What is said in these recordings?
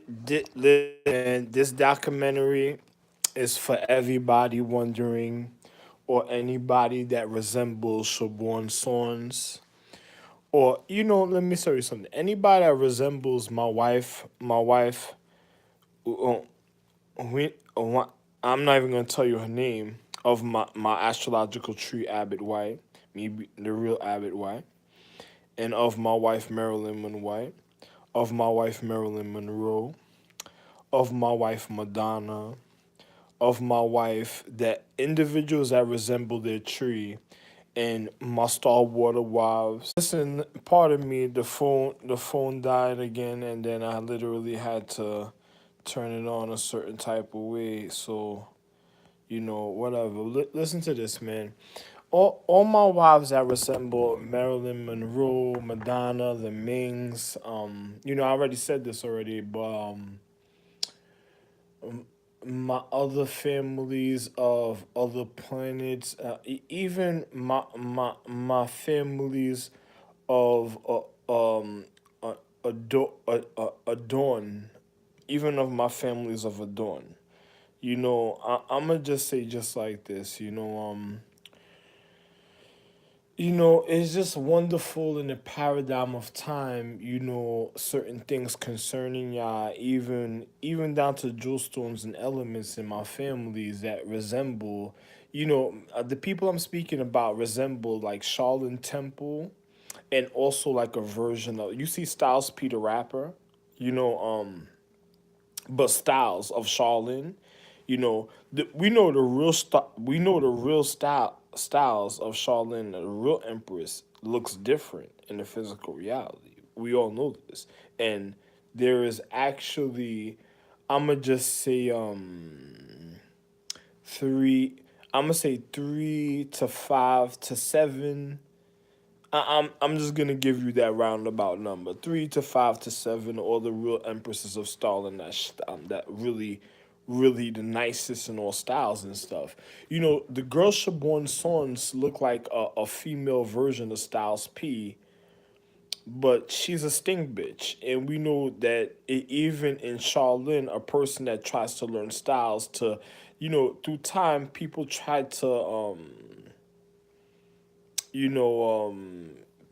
And this documentary is for everybody wondering, or anybody that resembles Siobhan Sons, or let me tell you something. Anybody that resembles my wife, uh, we, I'm not even gonna tell you her name of my astrological tree, Abbott White, maybe the real Abbott White, and of my wife Marilyn Monroe, of my wife Marilyn Monroe, of my wife Madonna, of my wife, that individuals that resemble their tree, and my star water wives. Listen, pardon me, the phone died again, and then I literally had to turn it on a certain type of way. So whatever. Listen to this, man. All my wives that resemble Marilyn Monroe, Madonna, the Mings. I already said this already, but my other families of other planets, even my families of Adorn, even of my families of Adorn. I'm gonna just say just like this. It's just wonderful in the paradigm of time, certain things concerning y'all, even down to jewelstones and elements in my families that resemble, the people I'm speaking about resemble like Shaolin Temple, and also like a version of, you see Styles P the rapper, you know, but Styles of Shaolin, we know the real styles of Shaolin. The real Empress looks different in the physical reality. We all know this, and there is actually, I'ma just say three. I'm gonna say 3 to 5 to 7. I'm just gonna give you that roundabout number, 3 to 5 to 7. All the real empresses of Stalin that really the nicest in all styles and stuff. The girl Siobhan Sons look like a female version of Styles P, but she's a stink bitch, and we know that even in Shaolin, a person that tries to learn styles to, through time, people try to you know,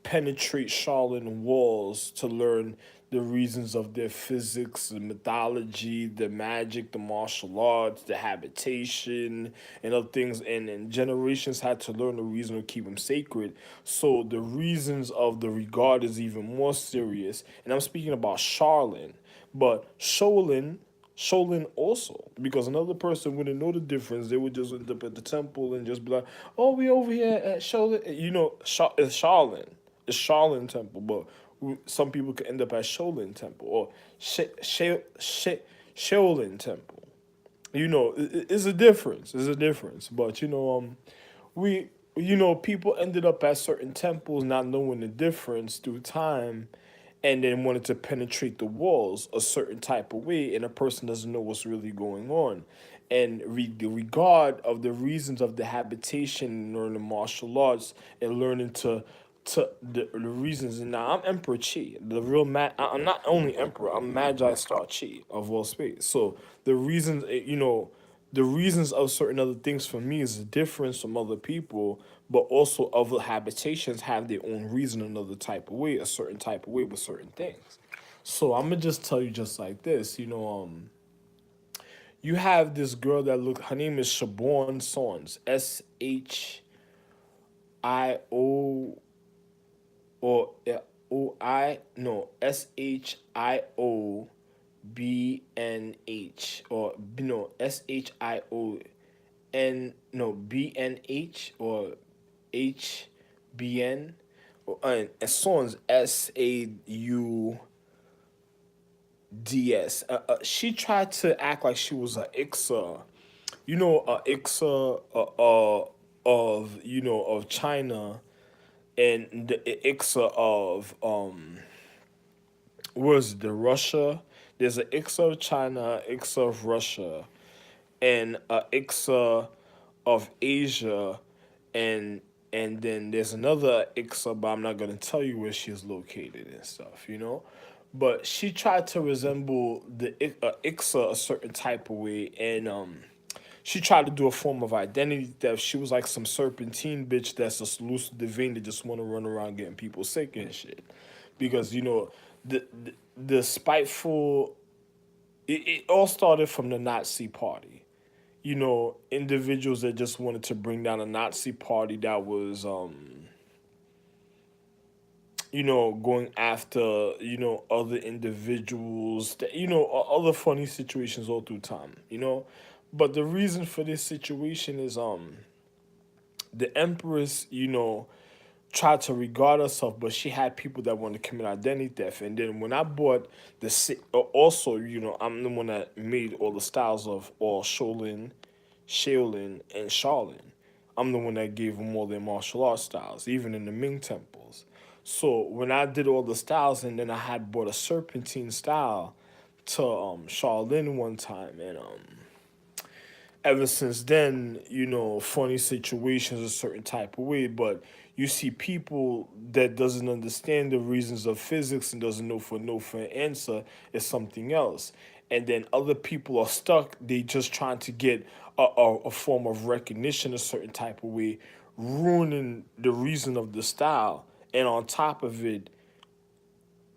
penetrate Shaolin walls to learn the reasons of their physics, the mythology, the magic, the martial arts, the habitation, and other things. And generations had to learn the reason to keep them sacred. So the reasons of the regard is even more serious. And I'm speaking about Shaolin. But Shaolin also, because another person wouldn't know the difference. They would just end up at the temple and just be like, "Oh, we over here at Shaolin." It's Shaolin. It's Shaolin Temple, but some people could end up at Shaolin Temple or Shaolin Temple. It's a difference. It's a difference. But we people ended up at certain temples not knowing the difference through time, and then wanted to penetrate the walls a certain type of way, and a person doesn't know what's really going on. And the regard of the reasons of the habitation, learning martial arts, and learning to the reasons. And now I'm Emperor Chi, the real I'm not only Emperor, I'm Magi Star Chi of all space. So the reasons, the reasons of certain other things for me is a difference from other people, but also other habitations have their own reason another type of way, a certain type of way with certain things. So I'm gonna just tell you just like this, you have this girl that look. Her name is Siobhan Sons, SHIO, or O I no SHIOBNH, or no SHION, no BNH, or HBN, and Sons SAUDS. She tried to act like she was a Ixa, a Ixa of of China, and the Ixa of was the Russia. There's an Ixa of China, Ixa of Russia, and a Ixa of Asia, and then there's another Ixa, but I'm not gonna tell you where she's located and stuff. but she tried to resemble the Ixa a certain type of way, and she tried to do a form of identity theft. She was like some serpentine bitch that's a lucid vein that just want to run around getting people sick and shit, because the spiteful. It all started from the Nazi party. Individuals that just wanted to bring down a Nazi party that was going after, other individuals, that, other funny situations all through time. But the reason for this situation is the Empress, tried to regard herself, but she had people that wanted to commit identity theft. And then when I bought also, I'm the one that made all the styles of all Shaolin, and Shaolin. I'm the one that gave them all their martial arts styles, even in the Ming temples. So when I did all the styles, and then I had bought a serpentine style to Shaolin one time, and ever since then, funny situations a certain type of way, but you see people that doesn't understand the reasons of physics and doesn't know for an answer is something else. And then other people are stuck, they just trying to get a form of recognition a certain type of way, ruining the reason of the style. And on top of it,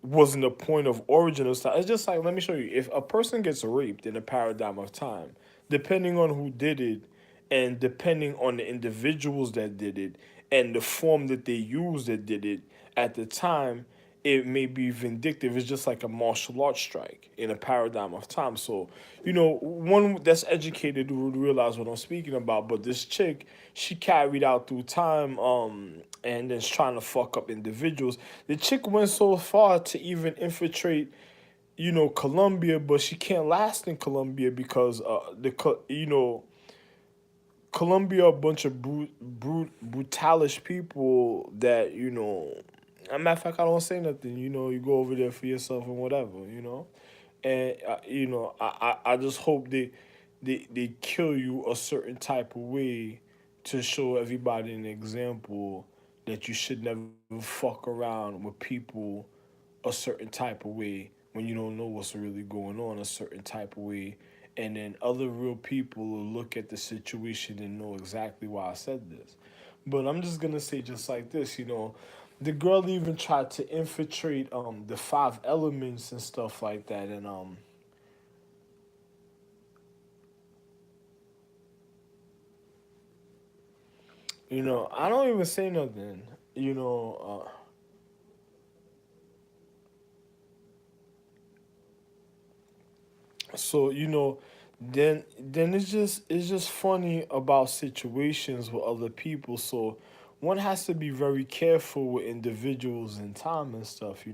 wasn't the point of origin of style. It's just like, let me show you. If a person gets raped in a paradigm of time, depending on who did it, and depending on the individuals that did it, and the form that they used that did it at the time, it may be vindictive. It's just like a martial arts strike in a paradigm of time. So, one that's educated would realize what I'm speaking about. But this chick, she carried out through time, and then trying to fuck up individuals. The chick went so far to even infiltrate, Colombia, but she can't last in Colombia because Colombia a bunch of brutalish people that a matter of fact, I don't say nothing. You go over there for yourself and whatever. And I just hope they kill you a certain type of way to show everybody an example that you should never fuck around with people a certain type of way when you don't know what's really going on a certain type of way. And then other real people will look at the situation and know exactly why I said this. But I'm just gonna say just like this, the girl even tried to infiltrate the five elements and stuff like that. And I don't even say nothing. So then it's just funny about situations with other people. So one has to be very careful with individuals and time and stuff.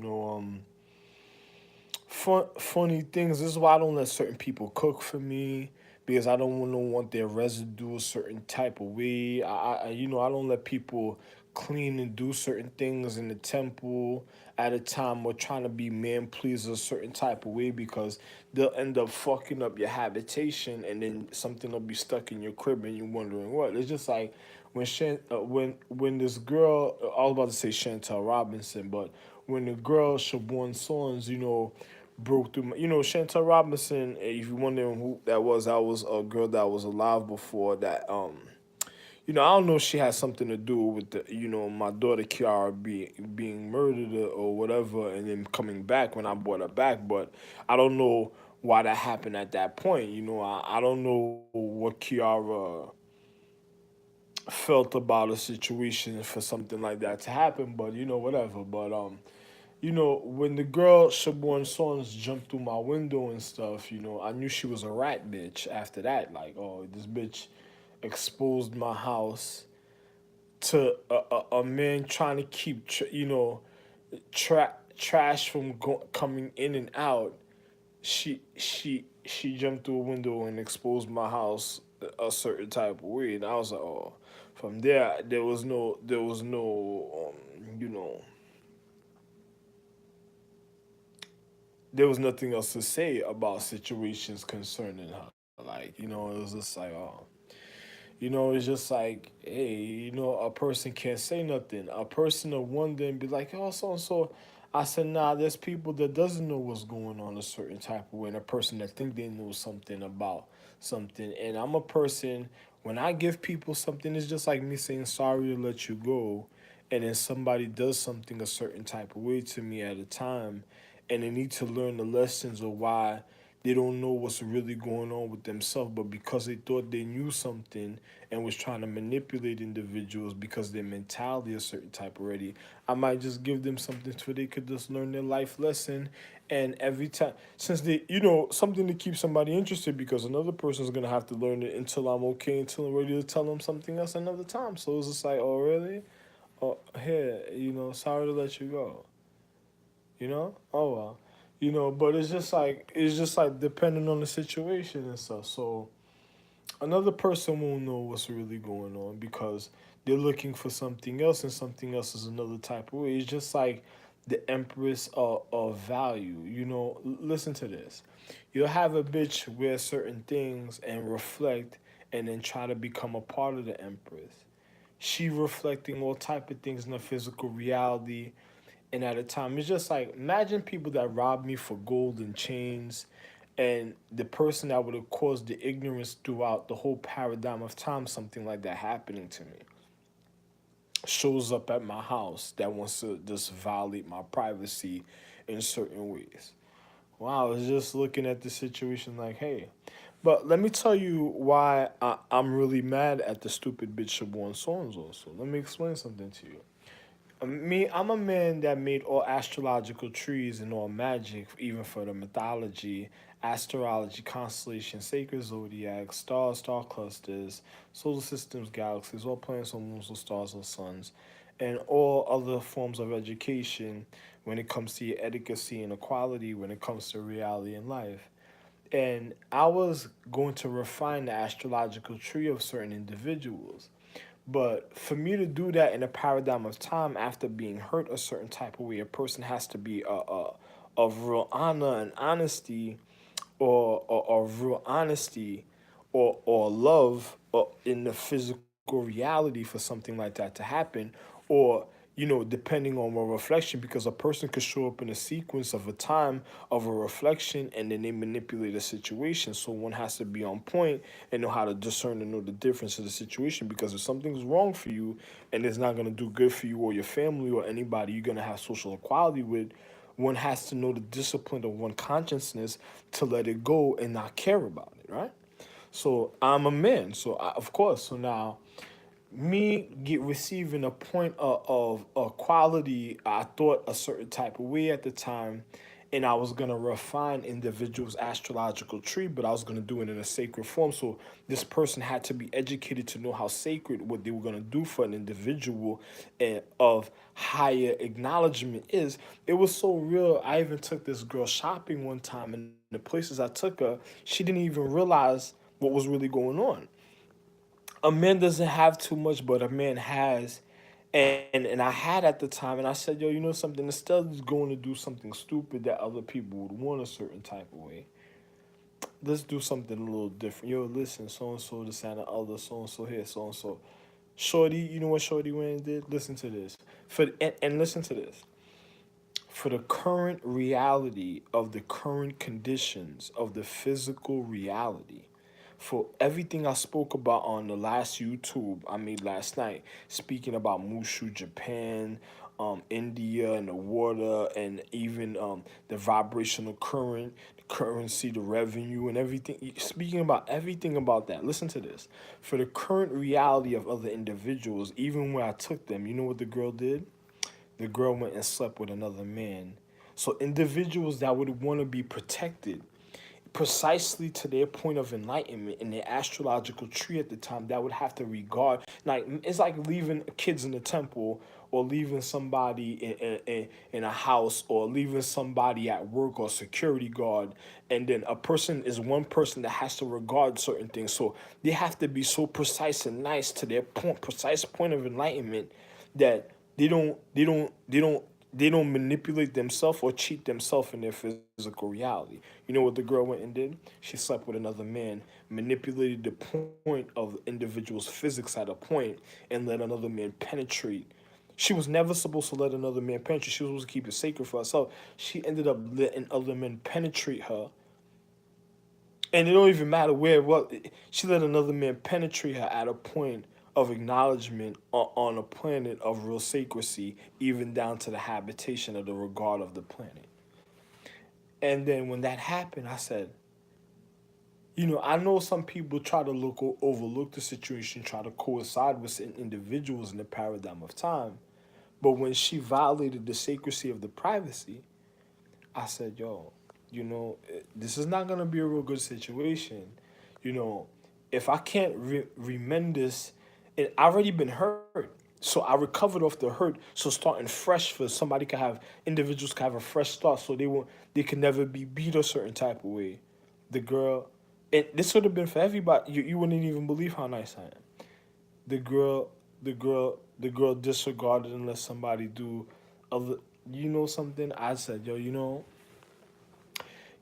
Funny things. This is why I don't let certain people cook for me, because I don't want their residue a certain type of way. I don't let people clean and do certain things in the temple at a time or trying to be man pleaser a certain type of way, because they'll end up fucking up your habitation, and then something will be stuck in your crib and you're wondering what. It's just like when this girl, I was about to say Chantel Robinson, but when the girl Siobhan Sons, broke through. Chantel Robinson. If you're wondering who that was a girl that was alive before that. I don't know if she has something to do with my daughter Kiara being murdered or whatever, and then coming back when I brought her back. But I don't know why that happened at that point. I don't know what Kiara felt about a situation for something like that to happen, but whatever. But when the girl Siobhan Sons jumped through my window and stuff, I knew she was a rat bitch after that. Like, oh, this bitch exposed my house to a man trying to keep, trash from coming in and out. She jumped through a window and exposed my house a certain type of way, and I was like, oh. From there, there was nothing else to say about situations concerning her. Like, it was just like, oh, it's just like, hey, a person can't say nothing. A person will wonder and be like, oh, so and so, I said, nah, there's people that doesn't know what's going on a certain type of way, and a person that think they know something about something. And I'm a person, when I give people something, it's just like me saying sorry to let you go, and then somebody does something a certain type of way to me at a time, and they need to learn the lessons of why they don't know what's really going on with themselves, but because they thought they knew something and was trying to manipulate individuals because their mentality is a certain type already, I might just give them something so they could just learn their life lesson. And every time, since they, something to keep somebody interested, because another person's gonna have to learn it until I'm okay, until I'm ready to tell them something else another time. So it's just like, oh really? Oh, here, sorry to let you go. Oh well. But it's just like depending on the situation and stuff. So another person won't know what's really going on because they're looking for something else, and something else is another type of way. It's just like the empress of value. Listen to this. You'll have a bitch wear certain things and reflect, and then try to become a part of the empress. She reflecting all type of things in the physical reality, and at a time it's just like, imagine people that robbed me for gold and chains, and the person that would have caused the ignorance throughout the whole paradigm of time, something like that happening to me, shows up at my house that wants to just violate my privacy in certain ways. Wow, I was just looking at the situation like, hey. But let me tell you why I'm really mad at the stupid bitch Shaborn Songs also. Let me explain something to you. Me, I'm a man that made all astrological trees and all magic, even for the mythology, astrology, constellation, sacred zodiac, stars, star clusters, solar systems, galaxies, all planets or moons or stars or suns, and all other forms of education when it comes to your etiquette and equality, when it comes to reality in life. And I was going to refine the astrological tree of certain individuals. But for me to do that in a paradigm of time after being hurt a certain type of way, a person has to be of real honor and honesty, or real honesty, or love, or in the physical reality for something like that to happen, or depending on a reflection, because a person could show up in a sequence of a time of a reflection, and then they manipulate a situation. So one has to be on point and know how to discern and know the difference of the situation, because if something's wrong for you and it's not going to do good for you or your family or anybody you're going to have social equality with, one has to know the discipline of one consciousness to let it go and not care about it, right? So I'm a man, so of course. So now, me get receiving a point of quality, I thought a certain type of way at the time, and I was gonna refine individuals' astrological tree, but I was gonna do it in a sacred form. So this person had to be educated to know how sacred what they were gonna do for an individual, and of higher acknowledgement is. It was so real. I even took this girl shopping one time, and the places I took her, she didn't even realize what was really going on. A man doesn't have too much, but a man has. And I had at the time, and I said, yo, you know something, instead of going to do something stupid that other people would want a certain type of way, let's do something a little different. Yo, listen, so and so, this and the other, so and so here, so and so. Shorty, you know what Shorty went and did? Listen to this. And listen to this. For the current reality of the current conditions of the physical reality, for everything I spoke about on the last YouTube I made last night, speaking about Mushu, Japan, India, and the water, and even the vibrational current, the currency, the revenue, and everything. Speaking about everything about that, listen to this. For the current reality of other individuals, even where I took them, you know what the girl did? The girl went and slept with another man. So individuals that would want to be protected precisely to their point of enlightenment in their astrological tree at the time, that would have to regard, like, it's like leaving kids in the temple, or leaving somebody in a house, or leaving somebody at work or security guard, and then a person is one person that has to regard certain things. So they have to be so precise and nice to their precise point of enlightenment, that they don't manipulate themselves or cheat themselves in their physical reality. You know what the girl went and did? She slept with another man, manipulated the point of the individual's physics at a point, and let another man penetrate. She was never supposed to let another man penetrate. She was supposed to keep it sacred for herself. She ended up letting other men penetrate her, and it don't even matter where. Well, she let another man penetrate her at a point of acknowledgement on a planet of real sacrecy, even down to the habitation of the regard of the planet. And then when that happened, I said, I know some people try to overlook the situation, try to coincide with certain individuals in the paradigm of time. But when she violated the sacrecy of the privacy, I said, yo, this is not going to be a real good situation. You know, if I can't remend this, and I already been hurt. So I recovered off the hurt. So starting fresh for somebody could have individuals could have a fresh start, so they can never be beat a certain type of way. The girl, and this would have been for everybody. You wouldn't even believe how nice I am. The girl, the girl disregarded and let somebody do other. You know something? I said, yo, you know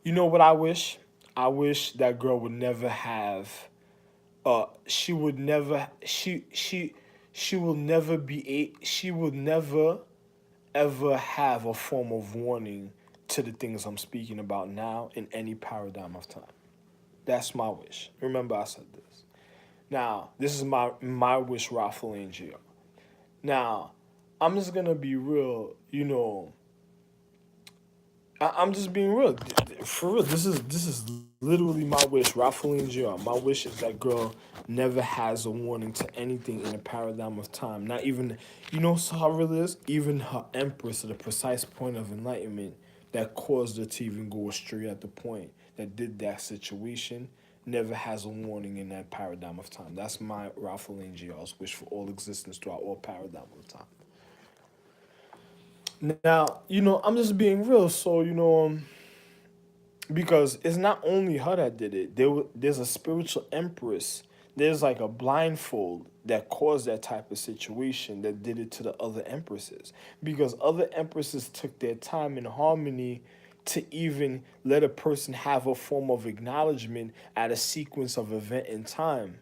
what I wish? I wish that girl would never have she would never she will never she will never ever have a form of warning to the things I'm speaking about now in any paradigm of time. That's my wish. Remember I said this. Now, this is my wish, Raffle Angel. Now, I'm just gonna be real, I'm just being real. For real, this is literally my wish. Raffling Jr. My wish is that girl never has a warning to anything in a paradigm of time. Not even, so how real it is? Even her empress at the precise point of enlightenment that caused her to even go astray at the point that did that situation never has a warning in that paradigm of time. That's my Raffling Jr.'s wish for all existence throughout all paradigm of time. Now, I'm just being real. So, because it's not only her that did it. There's a spiritual empress. There's like a blindfold that caused that type of situation that did it to the other empresses. Because other empresses took their time in harmony to even let a person have a form of acknowledgement at a sequence of event in time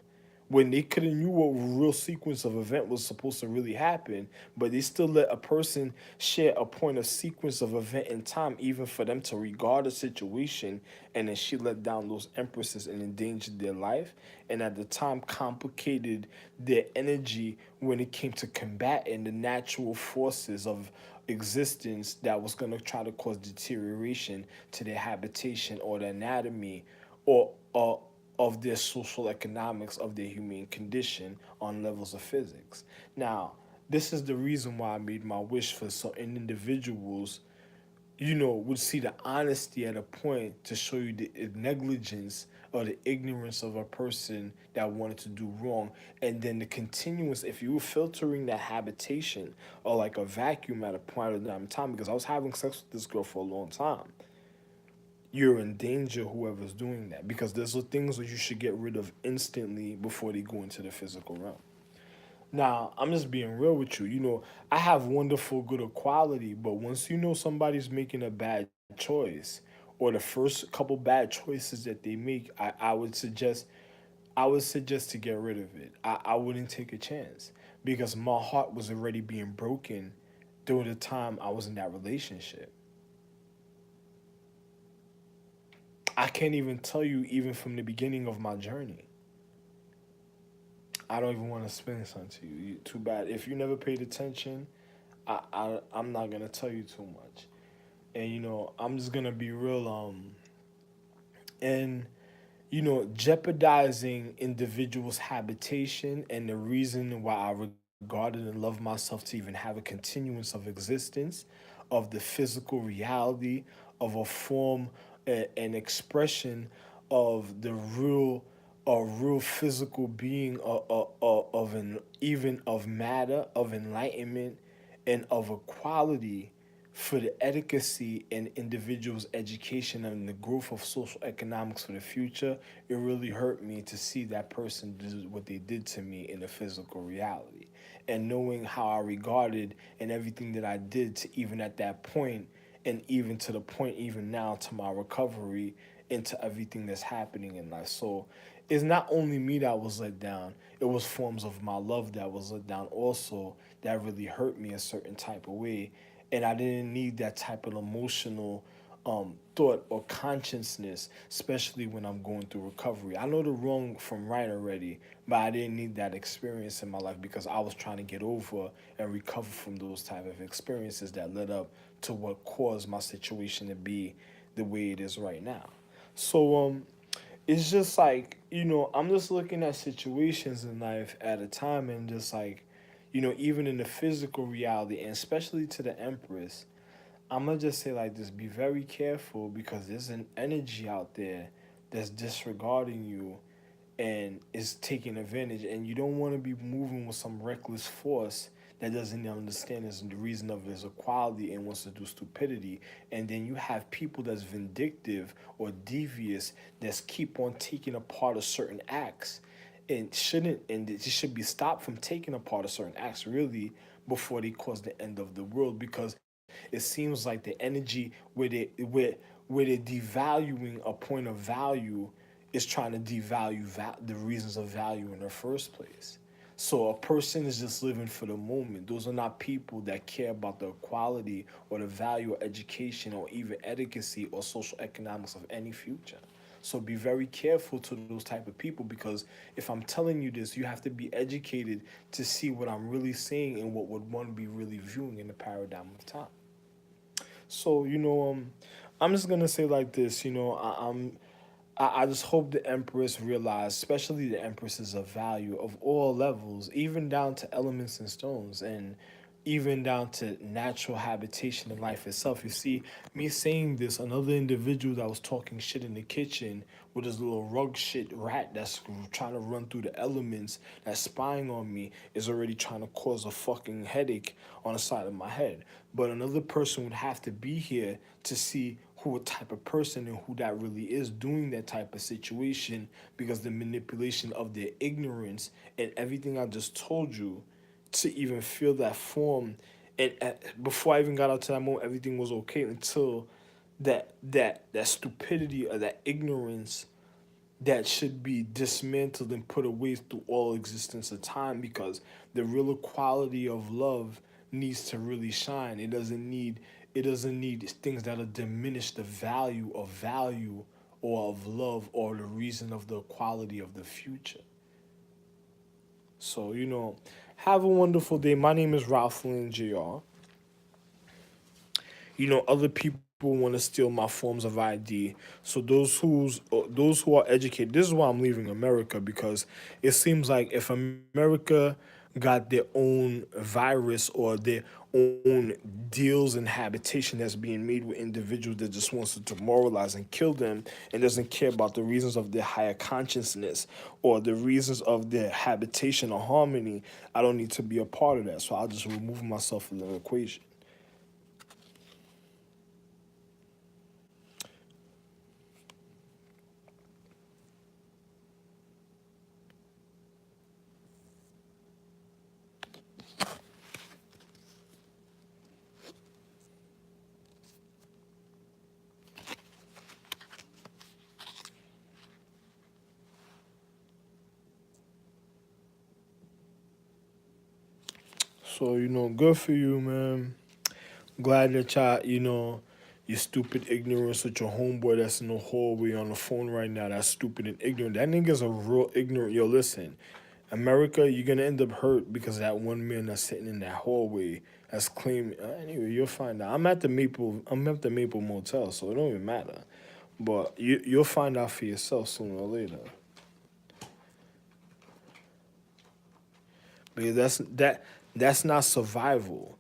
when they could have knew what real sequence of event was supposed to really happen, but they still let a person share a point of sequence of event in time, even for them to regard a situation, and then she let down those empresses and endangered their life, and at the time complicated their energy when it came to combating the natural forces of existence that was going to try to cause deterioration to their habitation or their anatomy or of their social economics of their human condition on levels of physics. Now, this is the reason why I made my wish for certain individuals, would see the honesty at a point to show you the negligence or the ignorance of a person that wanted to do wrong. And then the continuous, if you were filtering that habitation or like a vacuum at a point of time, because I was having sex with this girl for a long time, you're in danger whoever's doing that because there's the things that you should get rid of instantly before they go into the physical realm. Now, I'm just being real with you. I have wonderful good equality, but once somebody's making a bad choice or the first couple bad choices that they make, I would suggest to get rid of it. I wouldn't take a chance because my heart was already being broken during the time I was in that relationship. I can't even tell you even from the beginning of my journey. I don't even want to explain this to you. Too bad. If you never paid attention, I'm not gonna tell you too much. And I'm just gonna be real. And jeopardizing individuals' habitation and the reason why I regarded and love myself to even have a continuance of existence, of the physical reality, of a form, an expression of the real, a real physical being of an even of matter, of enlightenment, and of equality for the efficacy in individuals' education and the growth of social economics for the future. It really hurt me to see that person do what they did to me in the physical reality. And knowing how I regarded and everything that I did to even at that point, and even to the point even now to my recovery into everything that's happening in life. So it's not only me that was let down, it was forms of my love that was let down also, that really hurt me a certain type of way. And I didn't need that type of emotional thought or consciousness, especially when I'm going through recovery. I know the wrong from right already, but I didn't need that experience in my life because I was trying to get over and recover from those type of experiences that led up to what caused my situation to be the way it is right now. So it's just like, I'm just looking at situations in life at a time, and just like, even in the physical reality, and especially to the Empress, I'm gonna just say like this: be very careful because there's an energy out there that's disregarding you and is taking advantage, and you don't want to be moving with some reckless force that doesn't understand is the reason of his equality and wants to do stupidity. And then you have people that's vindictive or devious that's keep on taking apart of certain acts, and it should be stopped from taking apart of certain acts really before they cause the end of the world, because it seems like the energy where they're devaluing a point of value is trying to devalue the reasons of value in the first place. So a person is just living for the moment. Those are not people that care about the quality or the value of education or even etiquette or social economics of any future. So be very careful to those type of people, because if I'm telling you this, you have to be educated to see what I'm really saying and what would one be really viewing in the paradigm of time. So I'm just gonna say like this. I just hope the Empress realize, especially the Empresses of value of all levels, even down to elements and stones, and even down to natural habitation in life itself. You see, me saying this, another individual that was talking shit in the kitchen with his little rug shit rat that's trying to run through the elements, that's spying on me, is already trying to cause a fucking headache on the side of my head. But another person would have to be here to see who a type of person and who that really is doing that type of situation, because the manipulation of their ignorance and everything I just told you to even feel that form. And before I even got out to that moment, everything was okay until that stupidity or that ignorance that should be dismantled and put away through all existence of time, because the real quality of love needs to really shine. It doesn't need things that'll diminish the value or of love or the reason of the quality of the future. So, have a wonderful day. My name is Ralph Lynn Jr. Other people want to steal my forms of ID. So those who are educated, this is why I'm leaving America, because it seems like if America got their own virus or their own deals and habitation that's being made with individuals that just wants to demoralize and kill them and doesn't care about the reasons of their higher consciousness or the reasons of their habitation or harmony, I don't need to be a part of that. So I'll just remove myself from the equation. So, good for you, man. Glad that your stupid ignorance with your homeboy that's in the hallway on the phone right now, that's stupid and ignorant. That nigga's a real ignorant. Yo, listen, America, you're gonna end up hurt because of that one man that's sitting in that hallway that's claiming. Anyway, you'll find out. I'm at the Maple Motel, so it don't even matter. But you'll find out for yourself sooner or later. Because that's not survival.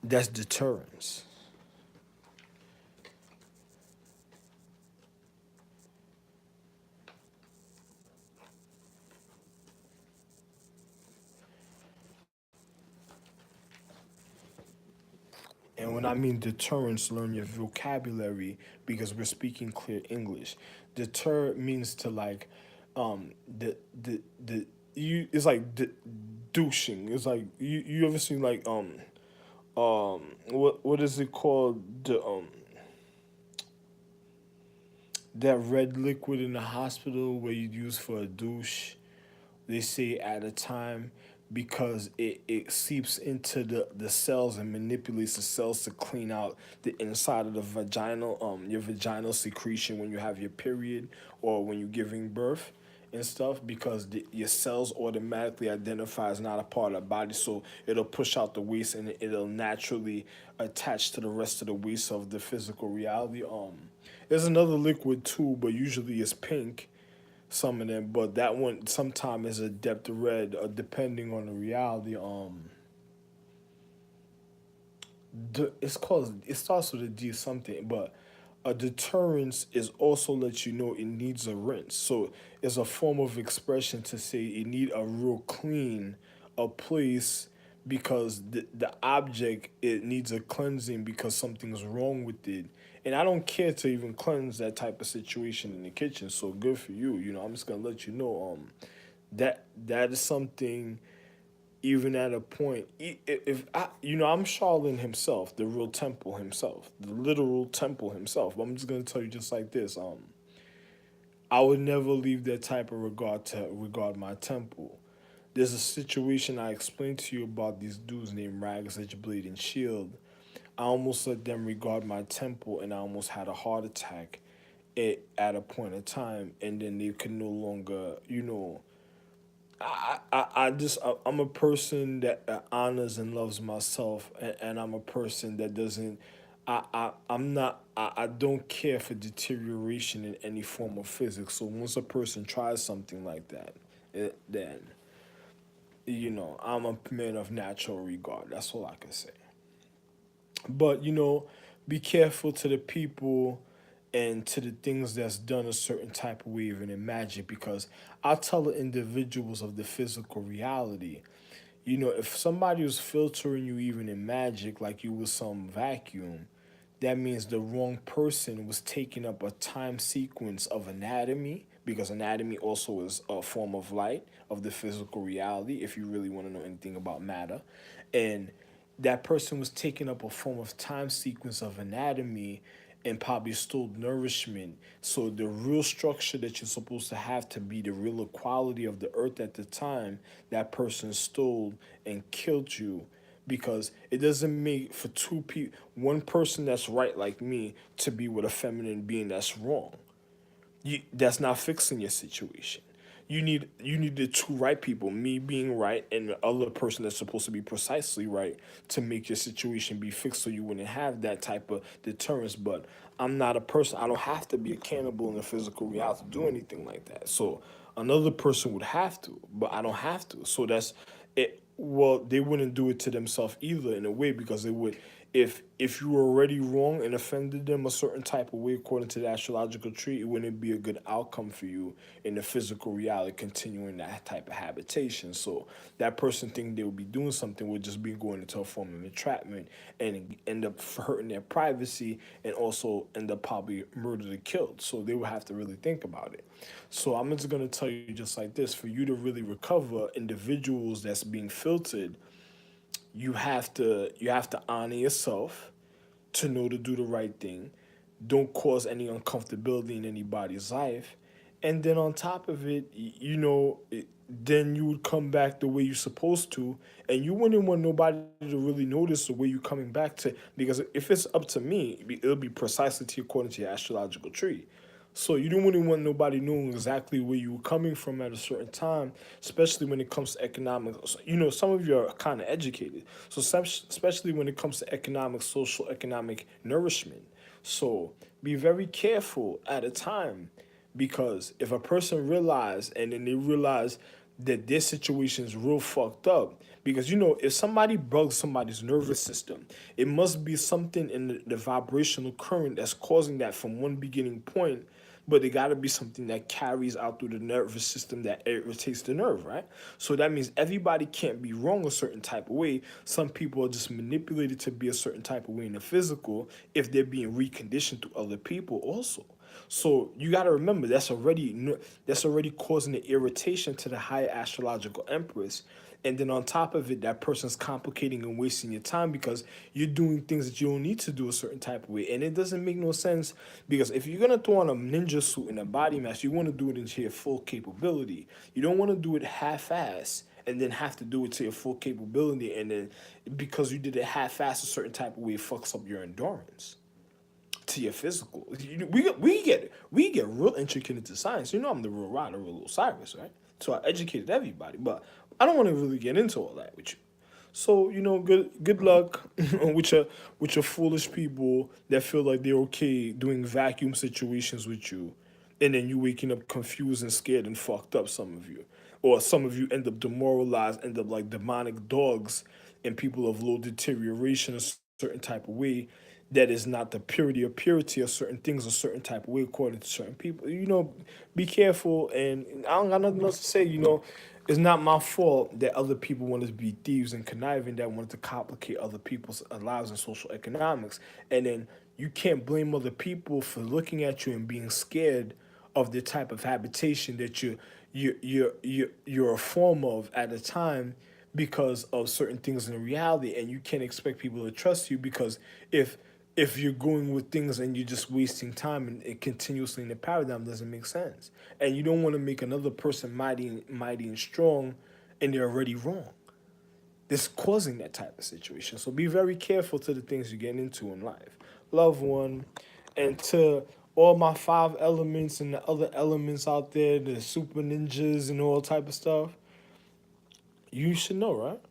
That's deterrence. And when I mean deterrence, learn your vocabulary because we're speaking clear English. Deter means to like, the you. It's like douching. It's like you ever seen like what is it called, That red liquid in the hospital where you use for a douche, they say at a time, because it seeps into the cells and manipulates the cells to clean out the inside of the vaginal your vaginal secretion when you have your period or when you're giving birth and stuff, because your cells automatically identify as not a part of the body, so it'll push out the waste and it'll naturally attach to the rest of the waste of the physical reality. There's another liquid too, but usually it's pink, some of them, but that one sometimes is a depth red, depending on the reality. It's called. It starts with a D something, but a deterrence is also let you know it needs a rinse. So it's a form of expression to say it need a real clean, a place, because the object it needs a cleansing because something's wrong with it. And I don't care to even cleanse that type of situation in the kitchen. So good for you. You know, I'm just gonna let you know that is something, even at a point, if I, I'm Charlemagne himself, the real temple himself, the literal temple himself. But I'm just gonna tell you just like this. I would never leave that type of regard to regard my temple. There's a situation I explained to you about these dudes named Rags, Edgeblade, and Shield. I almost let them regard my temple, and I almost had a heart attack at a point in time, and then they could no longer, I'm a person that honors and loves myself, and I'm a person that doesn't. I'm not. I don't care for deterioration in any form of physics. So once a person tries something like that, then I'm a man of natural regard. That's all I can say. But be careful to the people and to the things that's done a certain type of way, even in magic, because I tell the individuals of the physical reality, if somebody was filtering you even in magic like you was some vacuum, that means the wrong person was taking up a time sequence of anatomy, because anatomy also is a form of light of the physical reality if you really want to know anything about matter. And that person was taking up a form of time sequence of anatomy and probably stole nourishment. So the real structure that you're supposed to have to be the real equality of the earth at the time, that person stole and killed you, because it doesn't make for two people, one person that's right like me to be with a feminine being that's wrong. That's not fixing your situation. You need the two right people, me being right and the other person that's supposed to be precisely right, to make your situation be fixed so you wouldn't have that type of deterrence. But I'm not a person. I don't have to be a cannibal in the physical reality to do anything like that. So another person would have to, but I don't have to. So that's it. Well, they wouldn't do it to themselves either in a way, because they would, if you were already wrong and offended them a certain type of way according to the astrological tree, it wouldn't be a good outcome for you in the physical reality continuing that type of habitation. So that person thinking they would be doing something would just be going into a form of entrapment and end up hurting their privacy, and also end up probably murdered or killed. So they would have to really think about it. So I'm just gonna tell you just like this: for you to really recover individuals that's being filtered, you have to honor yourself, to know to do the right thing. Don't cause any uncomfortability in anybody's life. And then on top of it, then you would come back the way you're supposed to, and you wouldn't want nobody to really notice the way you're coming back to. Because if it's up to me, it'll be precisely to according to your astrological tree. So you don't really want nobody knowing exactly where you were coming from at a certain time, especially when it comes to economics. Some of you are kind of educated, so especially when it comes to economic, social, economic nourishment. So be very careful at a time, because if a person realize and then they realize that their situation is real fucked up, because if somebody bugs somebody's nervous system, it must be something in the vibrational current that's causing that from one beginning point, but it got to be something that carries out through the nervous system that irritates the nerve, right? So that means everybody can't be wrong a certain type of way. Some people are just manipulated to be a certain type of way in the physical if they're being reconditioned to other people also. So you got to remember that's already causing the irritation to the higher astrological empress, and then on top of it, that person's complicating and wasting your time because you're doing things that you don't need to do a certain type of way, and it doesn't make no sense because if you're gonna throw on a ninja suit and a body mask, you want to do it into your full capability. You don't want to do it half-ass and then have to do it to your full capability, and then because you did it half-ass a certain type of way, it fucks up your endurance to your physical. We get real intricate into science. You know I'm the real rider, real Osiris, right? So I educated everybody, but I don't want to really get into all that with you. So good luck with your foolish people that feel like they're okay doing vacuum situations with you, and then you waking up confused and scared and fucked up. Some of you, or some of you end up demoralized, end up like demonic dogs, and people of low deterioration a certain type of way that is not the purity of certain things a certain type of way according to certain people. Be careful. And I don't got nothing else to say. It's not my fault that other people wanted to be thieves and conniving, that wanted to complicate other people's lives and social economics. And then you can't blame other people for looking at you and being scared of the type of habitation that you're a form of at a time because of certain things in reality, and you can't expect people to trust you because if if you're going with things and you're just wasting time and it continuously in the paradigm doesn't make sense. And you don't want to make another person mighty and strong and they're already wrong. This causing that type of situation. So be very careful to the things you get into in life. Love one. And to all my five elements and the other elements out there, the super ninjas and all type of stuff, you should know, right?